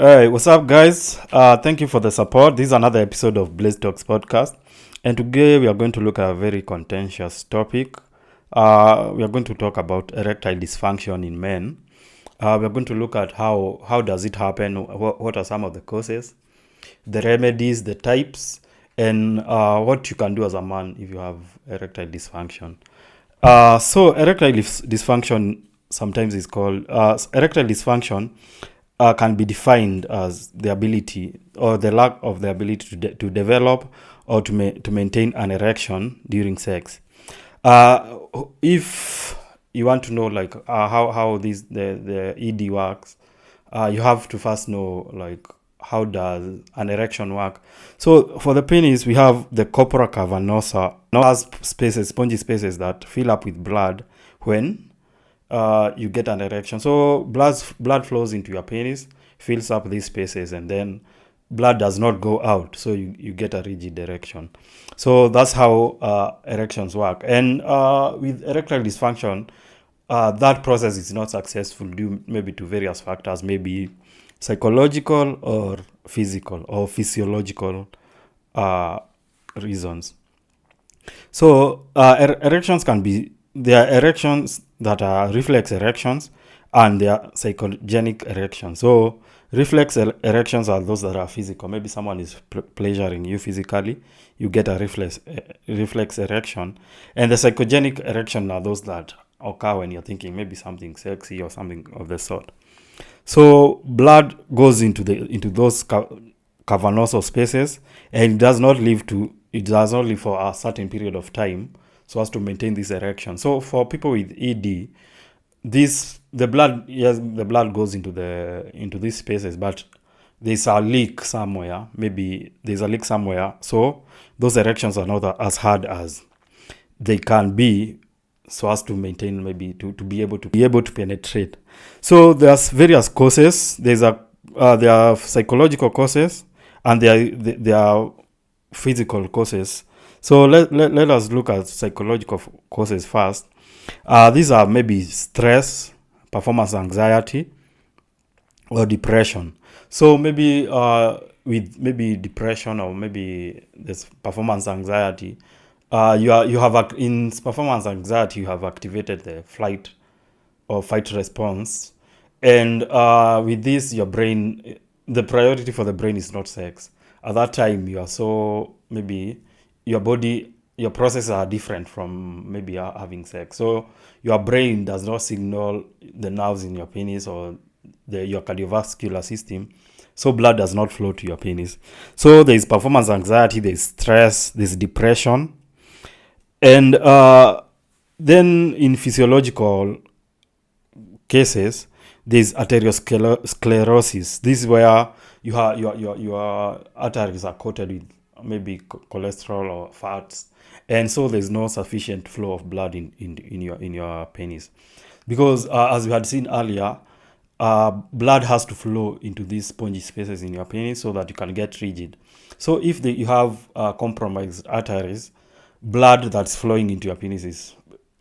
Hey, what's up, guys? Thank you for the support. This is another episode of Blaze Talks podcast, and today we are going to look at a very contentious topic. We are going to talk about erectile dysfunction in men. We are going to look at how does it happen, what are some of the causes, the remedies, the types, and what you can do as a man if you have erectile dysfunction. So erectile dysfunction sometimes is called erectile dysfunction can be defined as the ability or the lack of the ability to develop or to maintain an erection during sex. If you want to know like how the ED works, you have to first know like how does an erection work. So for the penis, we have the corpora cavernosa, has spaces, spongy spaces that fill up with blood when you get an erection. So blood flows into your penis, fills up these spaces, and then blood does not go out. So you get a rigid erection. So that's how erections work. And with erectile dysfunction, that process is not successful due maybe to various factors, maybe psychological or physical or physiological reasons. So erections can be, there are erections that are reflex erections and there are psychogenic erections. So reflex erections are those that are physical. Maybe someone is pleasuring you physically, you get a reflex erection. And the psychogenic erection are those that occur when you're thinking maybe something sexy or something of the sort. So blood goes into those cavernosal spaces, and it does not live for a certain period of time so as to maintain this erection. So for people with ED, the blood goes into these spaces, but there's a leak somewhere. Maybe there's a leak somewhere, so those erections are not as hard as they can be, so as to maintain, maybe to be able to penetrate. So there's various causes. There are psychological causes and there are physical causes. So let us look at psychological causes first. These are maybe stress, performance anxiety, or depression. So maybe with maybe depression or maybe this performance anxiety, in performance anxiety you have activated the flight or fight response, and with this your brain, the priority for the brain is not sex. At that time you are so, maybe your body, your processes are different from maybe having sex. So your brain does not signal the nerves in your penis or your cardiovascular system. So blood does not flow to your penis. So there is performance anxiety, there is stress, there is depression. And then in physiological cases, there's arteriosclerosis. This is where your arteries are coated with maybe cholesterol or fats, and so there's no sufficient flow of blood in your penis, because as we had seen earlier, blood has to flow into these spongy spaces in your penis so that you can get rigid. So if you have compromised arteries, blood that's flowing into your penis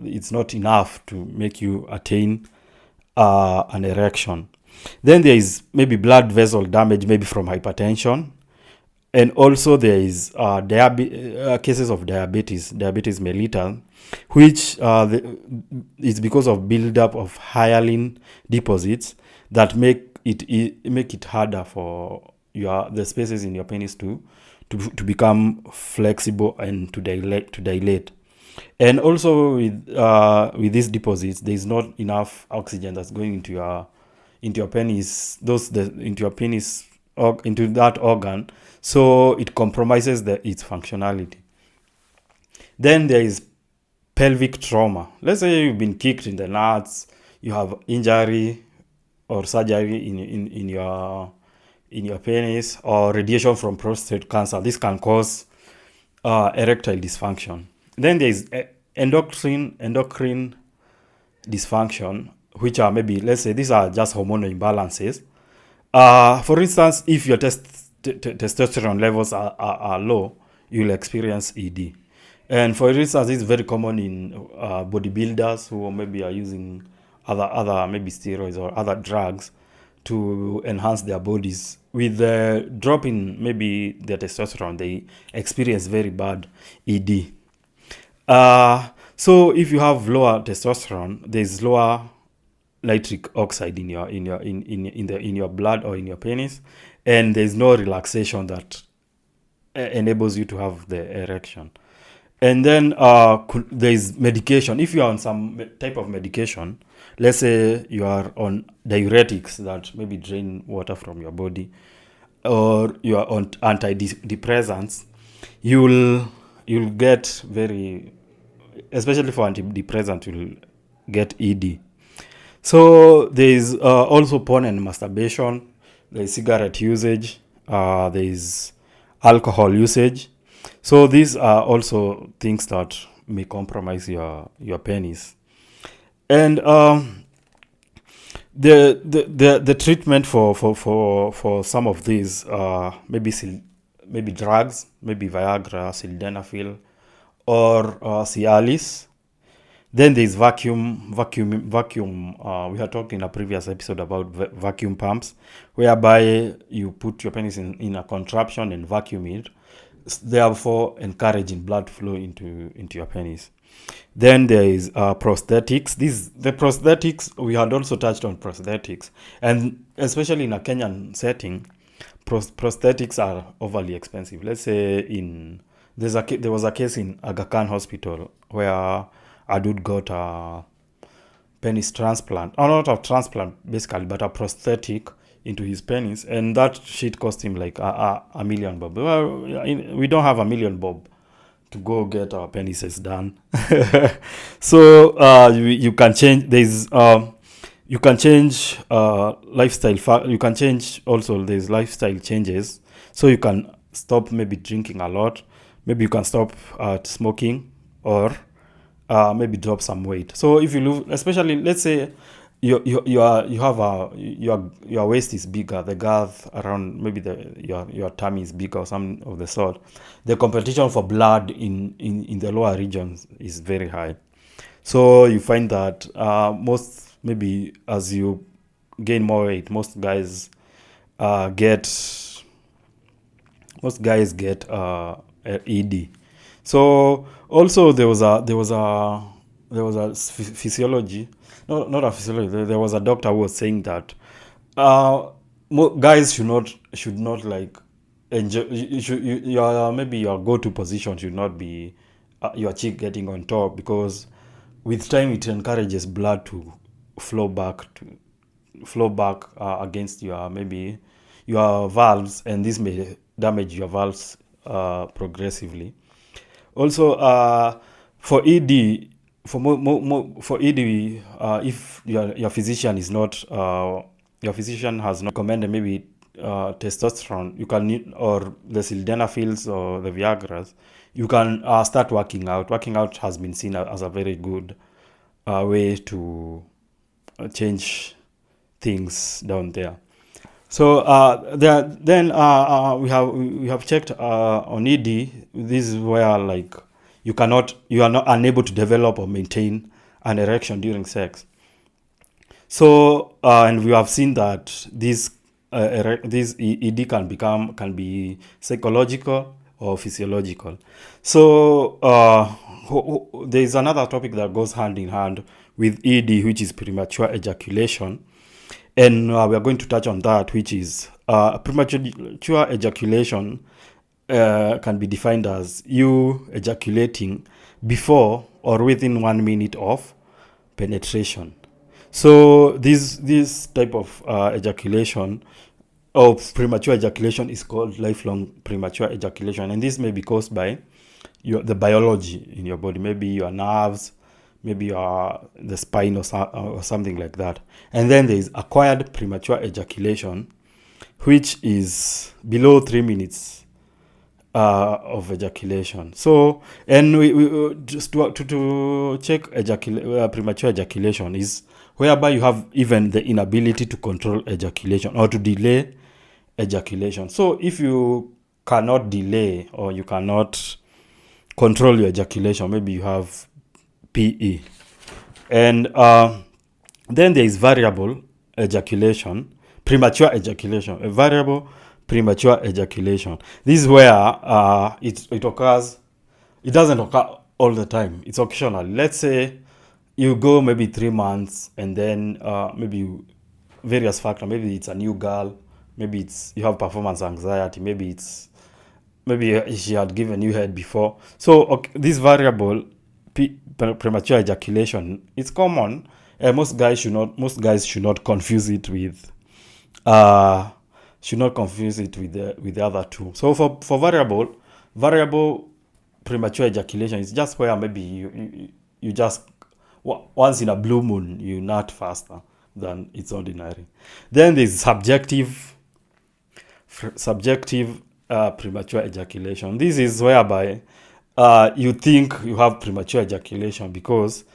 it's not enough to make you attain an erection. Then there is maybe blood vessel damage, maybe from hypertension. And also there is cases of diabetes mellitus, which is because of buildup of hyaline deposits that make it harder for the spaces in your penis to become flexible and to dilate. And also with these deposits, there is not enough oxygen that's going into your penis, into that organ, so it compromises its functionality. Then there is pelvic trauma. Let's say you've been kicked in the nuts, you have injury or surgery in your penis, or radiation from prostate cancer. This can cause erectile dysfunction. Then there is endocrine dysfunction, which are maybe, let's say, these are just hormonal imbalances. For instance, if your testosterone levels are low, you'll experience ED. And for instance, it's very common in bodybuilders who maybe are using other maybe steroids or other drugs to enhance their bodies. With the drop in maybe their testosterone, they experience very bad ED. So if you have lower testosterone, there's lower nitric oxide in your blood or in your penis, and there's no relaxation that enables you to have the erection. And then there's medication. If you are on some type of medication, let's say you are on diuretics that maybe drain water from your body, or you are on antidepressants, you'll get very, especially for antidepressant, you'll get ED. So there's also porn and masturbation. There's cigarette usage. There's alcohol usage. So these are also things that may compromise your penis. And the treatment for some of these maybe drugs, maybe Viagra, sildenafil, or Cialis. Then there's vacuum. We had talked in a previous episode about vacuum pumps, whereby you put your penis in a contraption and vacuum it, therefore encouraging blood flow into your penis. Then there is prosthetics. The prosthetics, we had also touched on prosthetics, and especially in a Kenyan setting, prosthetics are overly expensive. Let's say there was a case in Aga Khan Hospital where a dude got a penis transplant, or not a transplant basically, but a prosthetic into his penis, and that shit cost him like a million bob. Well, we don't have a million bob to go get our penises done. So you can change. You can change lifestyle. You can change also. There's lifestyle changes. So you can stop maybe drinking a lot. Maybe you can stop smoking, or maybe drop some weight. So if you lose, especially let's say your waist is bigger, the girth around maybe your tummy is bigger or some of the sort, the competition for blood in the lower regions is very high. So you find that maybe as you gain more weight, most guys get ED. So also there was a physiology, no, not a physiology. There was a doctor who was saying that guys should not like enjoy. Maybe your go-to position should not be your cheek getting on top, because with time it encourages blood to flow back against your valves, and this may damage your valves progressively. Also, for ED, if your physician has not recommended maybe testosterone, you can or the sildenafils or the Viagras, you can start working out. Working out has been seen as a very good way to change things down there. So we have checked on ED. This is where like you are not unable to develop or maintain an erection during sex. So and we have seen that this ED can be psychological or physiological. So there is another topic that goes hand in hand with ED, which is premature ejaculation. And we are going to touch on that, which is premature ejaculation can be defined as you ejaculating before or within 1 minute of penetration. So this type of ejaculation, of premature ejaculation, is called lifelong premature ejaculation, and this may be caused by the biology in your body, maybe your nerves, maybe the spine or something like that. And then there is acquired premature ejaculation, which is below 3 minutes of ejaculation. So, and we just to check premature ejaculation is whereby you have even the inability to control ejaculation or to delay ejaculation. So if you cannot delay or you cannot control your ejaculation, maybe you have PE. And then there is variable ejaculation, premature ejaculation, a variable premature ejaculation. This is where it occurs. It doesn't occur all the time. It's occasional. Let's say you go maybe 3 months, and then maybe various factors. Maybe it's a new girl. Maybe it's you have performance anxiety. Maybe she had given you head before. So this variable premature ejaculation, it's common. Most guys should not confuse it with the other two. So for variable premature ejaculation, it's just where maybe you just once in a blue moon you nut faster than it's ordinary. Then there's subjective premature ejaculation. This is whereby you think you have premature ejaculation because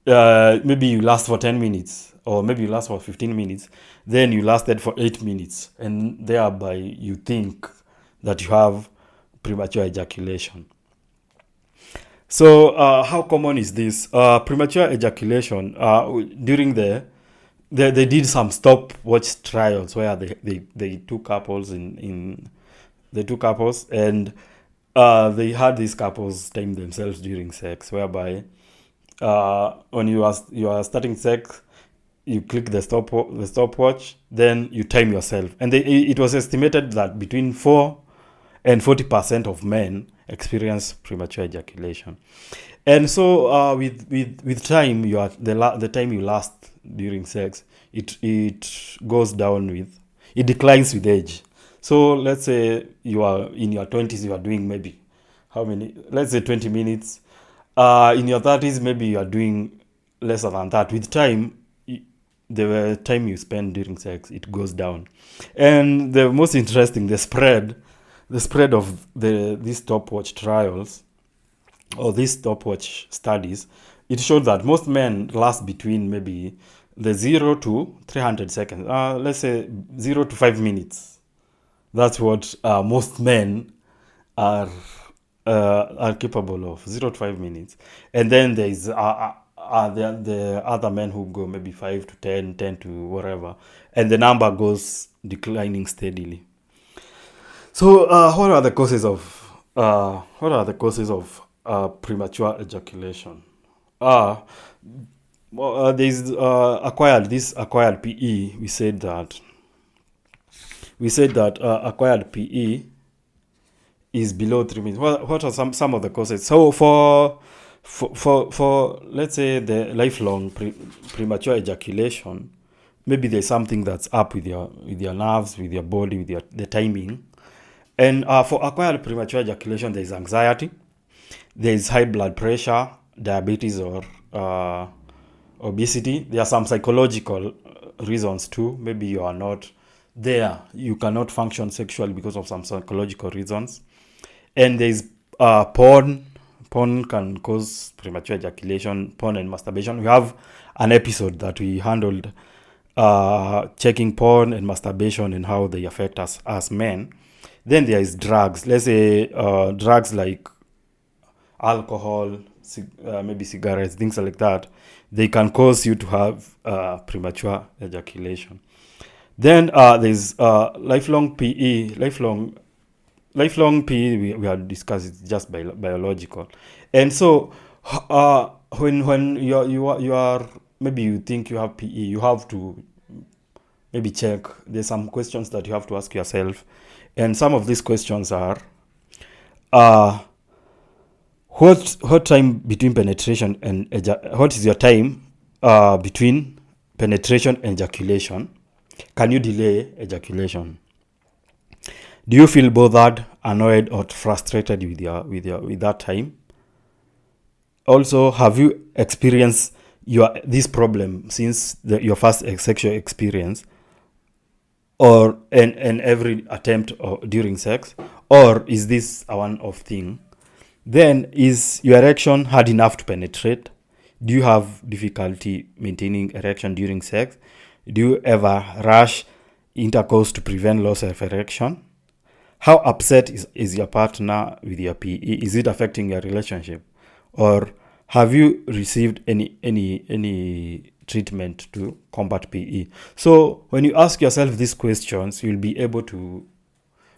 maybe you last for 10 minutes, or maybe you last for 15 minutes, then you lasted for 8 minutes, and thereby you think that you have premature ejaculation. So how common is this? Premature ejaculation, during they did some stopwatch trials where they took couples and they had these couples time themselves during sex, whereby when you are starting sex, you click the stopwatch, then you time yourself, and it was estimated that between 4 and 40% of men experience premature ejaculation. And so with time, the time you last during sex, it goes down it declines with age. So let's say you are in your 20s, you are doing maybe let's say 20 minutes. In your 30s, maybe you are doing lesser than that. With time, the time you spend during sex, it goes down. And the most interesting, the spread of these stopwatch trials or these stopwatch studies, it showed that most men last between maybe the 0 to 300 seconds. Let's say 0 to 5 minutes. That's what most men are capable of, 0 to 5 minutes. And then there is the other men who go maybe 5 to 10 to whatever, and the number goes declining steadily. So what are the causes of premature ejaculation? There's acquired PE. We said that acquired PE is below 3 minutes. What are some of the causes? So for let's say the lifelong premature ejaculation, maybe there's something that's up with your nerves, with your body, with the timing. And for acquired premature ejaculation, there's anxiety, there's high blood pressure, diabetes, or obesity. There are some psychological reasons too. Maybe you are not there, you cannot function sexually because of some psychological reasons. And there's porn. Porn can cause premature ejaculation, porn and masturbation. We have an episode that we handled checking porn and masturbation and how they affect us as men. Then there is drugs. Let's say drugs like alcohol, maybe cigarettes, things like that. They can cause you to have premature ejaculation. Then there's lifelong PE. Lifelong PE we have discussed, it's just biological. And so when you are maybe you think you have PE, you have to maybe check. There's some questions that you have to ask yourself. And some of these questions are what time between penetration and what is your time between penetration and ejaculation? Can you delay ejaculation? Do you feel bothered, annoyed, or frustrated with that time? Also, have you experienced this problem since your first sexual experience, or in every attempt during sex, or is this a one-off thing? Then, is your erection hard enough to penetrate? Do you have difficulty maintaining erection during sex? Do you ever rush intercourse to prevent loss of erection? How upset is your partner with your PE? Is it affecting your relationship? Or have you received any treatment to combat PE. So when you ask yourself these questions, you'll be able to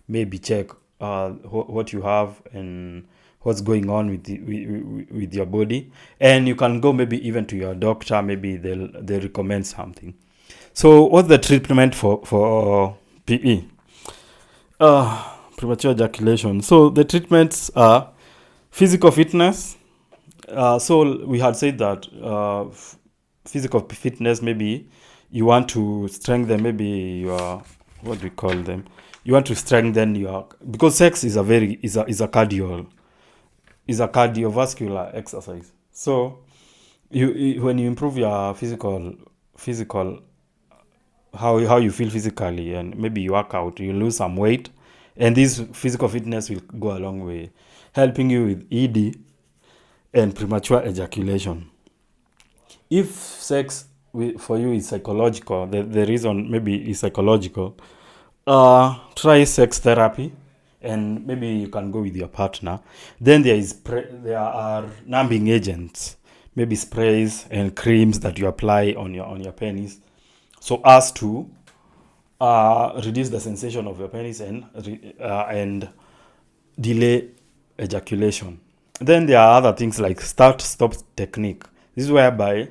maybe check what you have and what's going on with your body, and you can go maybe even to your doctor. Maybe they'll recommend something. So what's the treatment for PE? Premature ejaculation. So the treatments are physical fitness. So we had said that physical fitness, maybe you want to strengthen maybe your, what do we call them? You want to strengthen your, because sex is a cardiovascular exercise. So you when you improve your physical how you feel physically, and maybe you work out, you lose some weight, and this physical fitness will go a long way helping you with ED and premature ejaculation. If sex for you is psychological, the reason maybe is psychological, try sex therapy, and maybe you can go with your partner. Then there are numbing agents, maybe sprays and creams that you apply on your penis, so as to reduce the sensation of your penis and delay ejaculation. Then there are other things like start-stop technique. This is whereby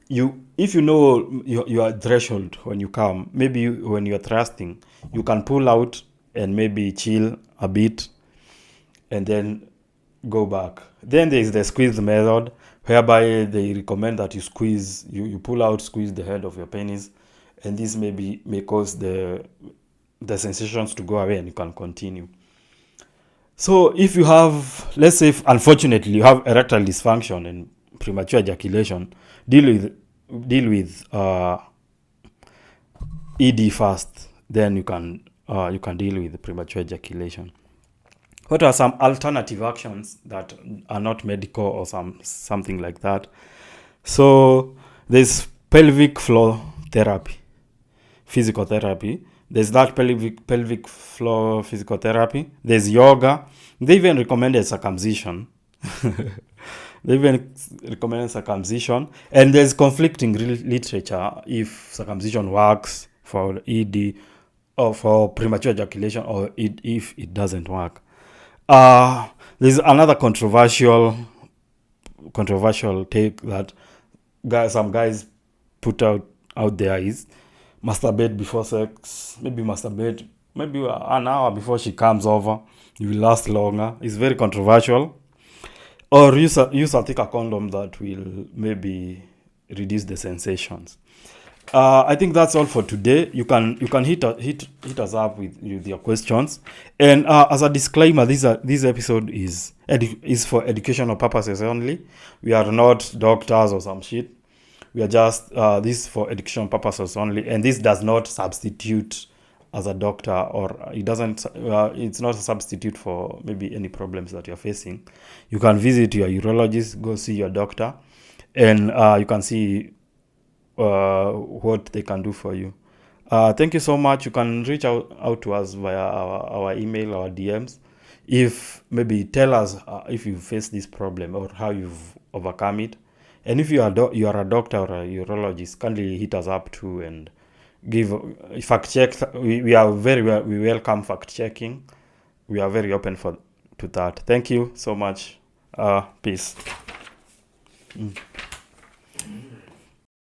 if you know your threshold when you come, maybe when you're thrusting, you can pull out and maybe chill a bit and then go back. Then there is the squeeze method, whereby they recommend that you pull out, squeeze the head of your penis, and this may cause the sensations to go away and you can continue. So if you have, let's say, unfortunately, you have erectile dysfunction and premature ejaculation, deal with ED first. Then you can deal with premature ejaculation. What are some alternative actions that are not medical or something like that? So there's pelvic floor therapy, physical therapy. There's that pelvic floor physical therapy. There's yoga. They even recommended circumcision. And there's conflicting literature if circumcision works for ED or for premature ejaculation, or if it doesn't work. There's another controversial take that some guys put out there is masturbate before sex. Maybe masturbate maybe an hour before she comes over. You will last longer. It's very controversial. Or use a thicker condom that will maybe reduce the sensations. I think that's all for today. You can hit us up with your questions. And as a disclaimer, this episode is for educational purposes only. We are not doctors or some shit. We are just this for educational purposes only, and this does not substitute as a doctor, or it doesn't. It's not a substitute for maybe any problems that you're facing. You can visit your urologist, go see your doctor, and you can see what they can do for you. Thank you so much. You can reach out to us via our email, our DMs. If maybe tell us if you face this problem or how you've overcome it. And if you are a doctor or a urologist, kindly hit us up too and give fact check. We welcome fact checking. We are very open to that. Thank you so much. Peace.